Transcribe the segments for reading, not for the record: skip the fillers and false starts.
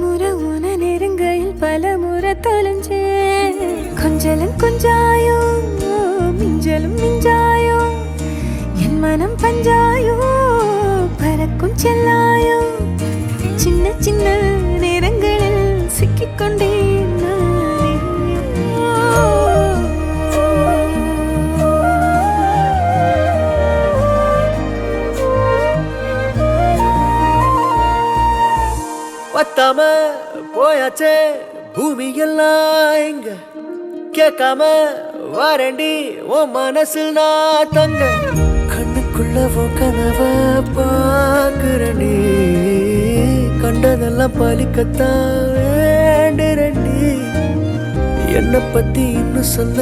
முறை உன நெருங்கையில் பல முறை தொலைஞ்சே கொஞ்சலும் கொஞ்சாயோ மிஞ்சலும் மிஞ்சாயோ என் மனம் பஞ்சாயோ பறக்கும் செல்லாயோ சின்ன சின்ன நேரங்களில் சிக்கிக்கொண்டேன் பத்தாம போயாச்சே பூமி எல்லாம் இங்க கேட்காம வாரண்டி உன் மனசில் நான் தங்க கண்ணுக்குள்ள உன் கனவ பாக்குறண்டி கண்டதெல்லாம் பலிக்கத்தான் வேண்டுரண்டி என்னை பத்தி இன்னும் சொல்ல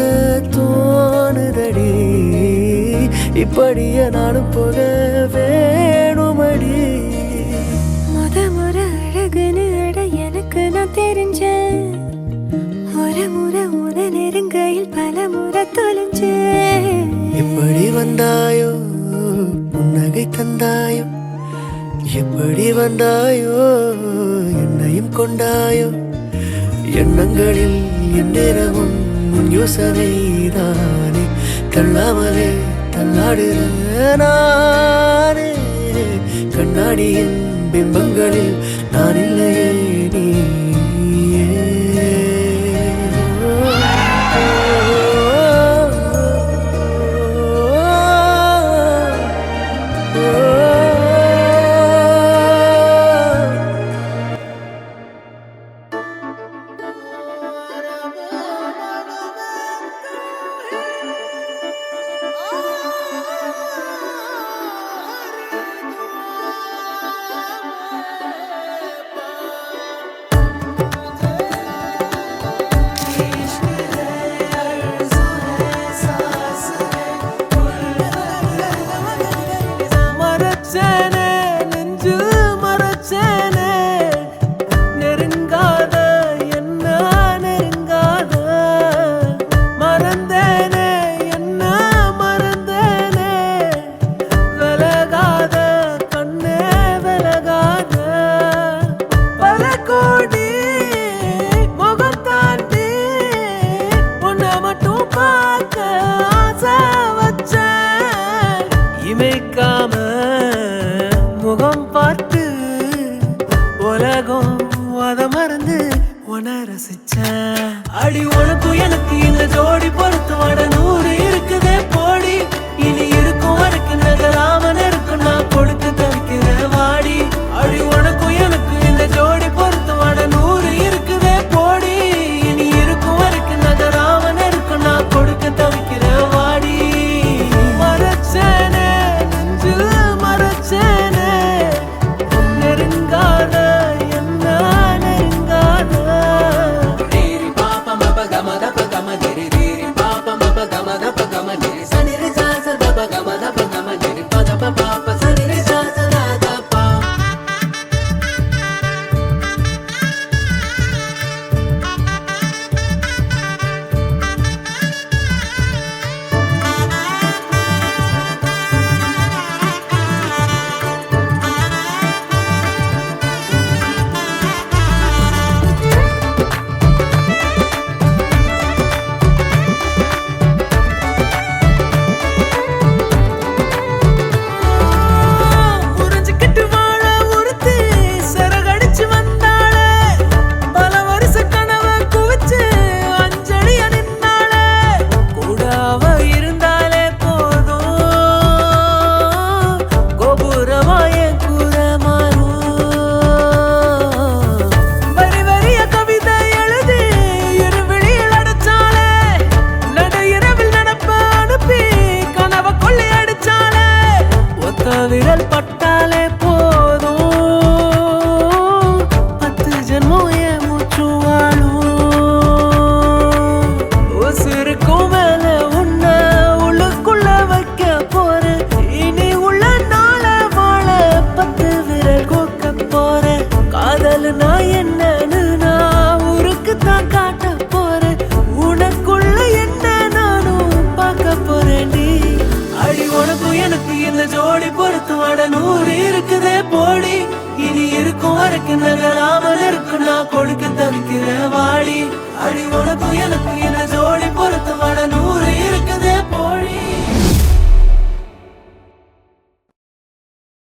தோணுதடி இப்படியே நானும் போக வேணுமடி முறை அழகுன்னு அட எனக்கு நான் தெரிஞ்சேன் ஒரு முறை உத நெருங்கையில் பல முறை தொலைஞ்சேன் எப்படி வந்தாயோ புன்னகை தந்தாயோ எப்படி வந்தாயோ என்னையும் கொண்டாயோ எண்ணங்களில் எந்நேரமும் யோசனைதானே தள்ளாமலே தள்ளாடுற நானே கண்ணாடியின் பிம்பங்களில் நான் இல்லையே நீ முகம் பார்த்து உலகம் அத மறந்து உன ரசிச்சேன் அடி உனக்கும் எனக்கு இந்த ஜோடி பொறுத்து வட 100 இருக்குதே போடி இனி இருக்கும் வரைக்கும் நகராம